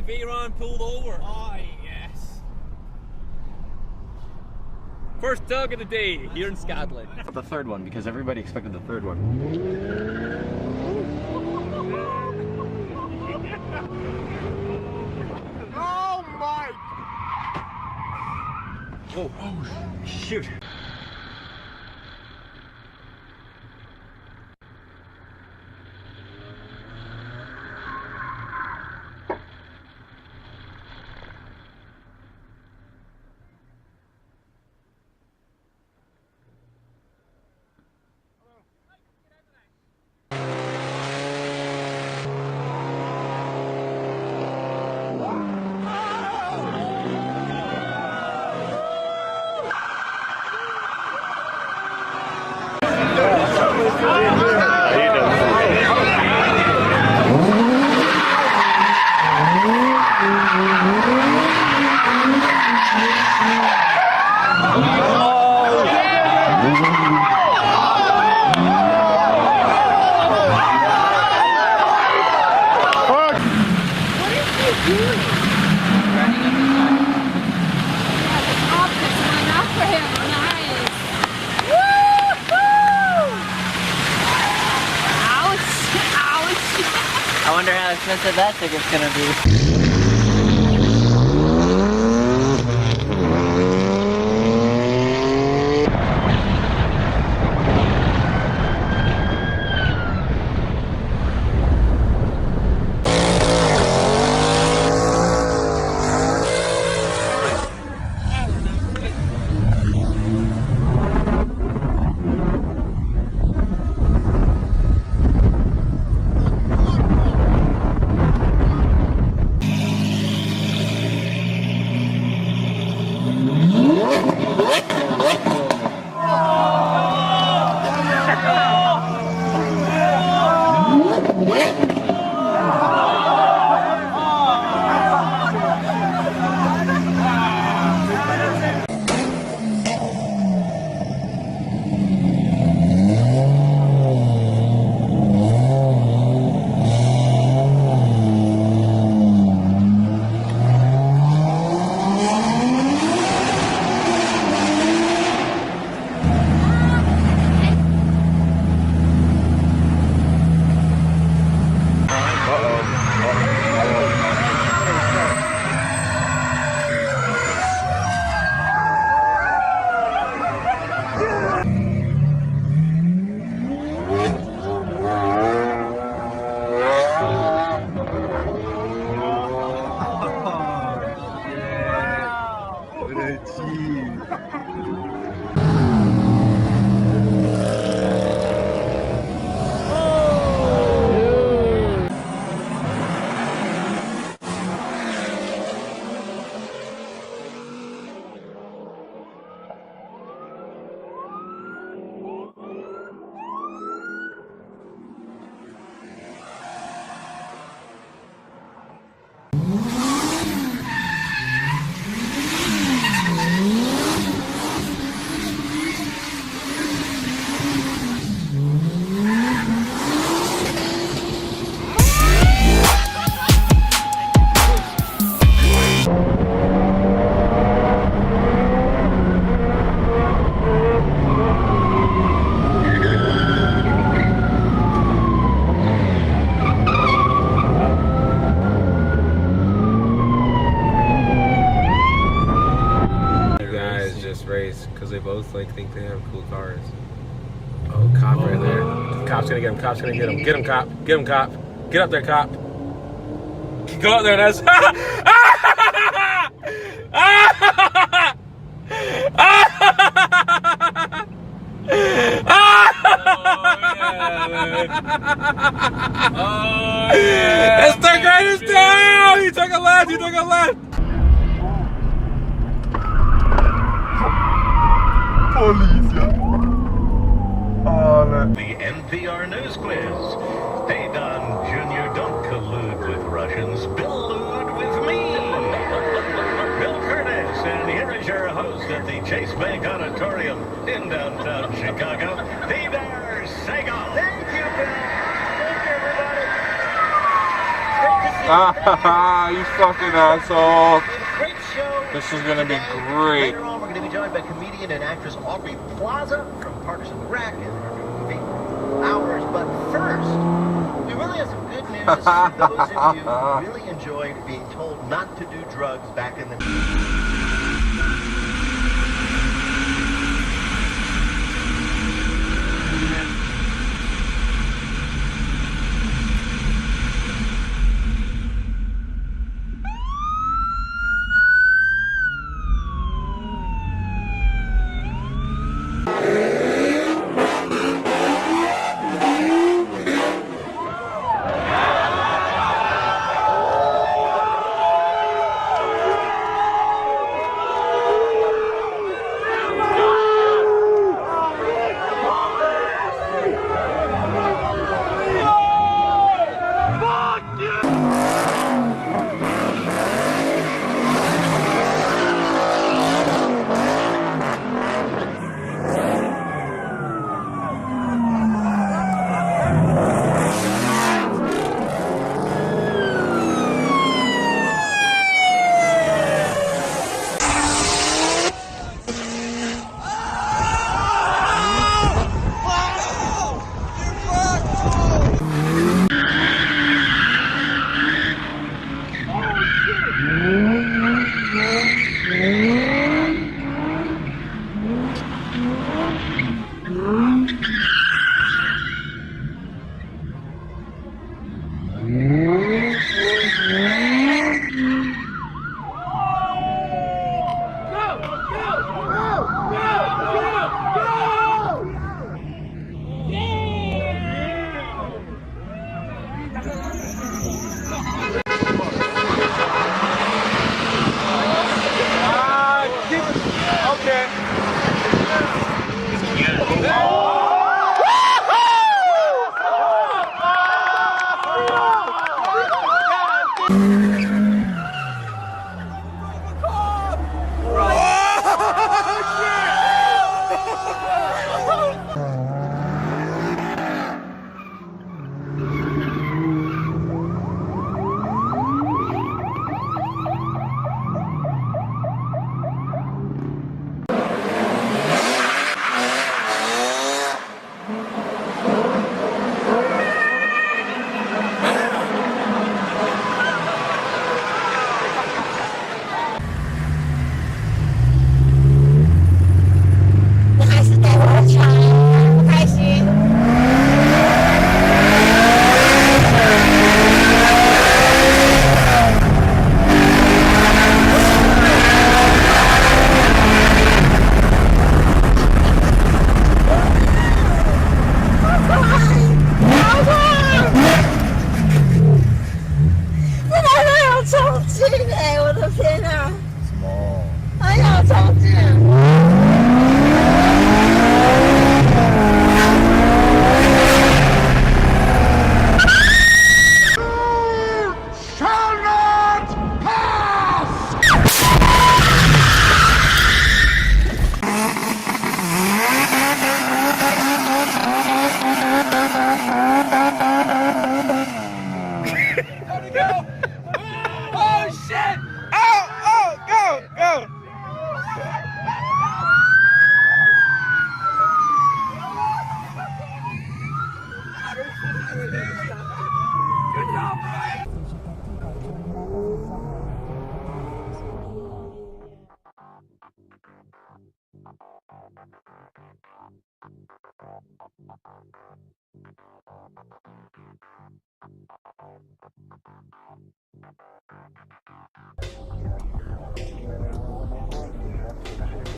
Veyron pulled over. Oh, yes. First tug of the day here in Scotland. The third one, because everybody expected the third one. Oh, my. Oh, shoot. I wonder how expensive that ticket's gonna be. Because they both think they have cool cars. Oh, cop right there. Cop's gonna get him. Cop's gonna get him. Get him, cop. Get him, cop. Get up there, cop. Go up there, that's. That's the greatest down! He took a left, he took a left! Polizia. The NPR News Quiz. Hey, Don Jr., don't collude with Russians. Billude with me. Bill Curtis, and here is your host at the Chase Bank Auditorium in downtown Chicago, Peter Sagal. Thank you, Bill. Thank you, everybody. Great to see Ah, you fucking asshole. Great show. This is gonna be great. Later on, we're going to be joined by comedian and actress Aubrey Plaza from Partners in the Rack and her new movie Hours. But first, we really have some good news for those of you who really enjoyed being told not to do drugs back in the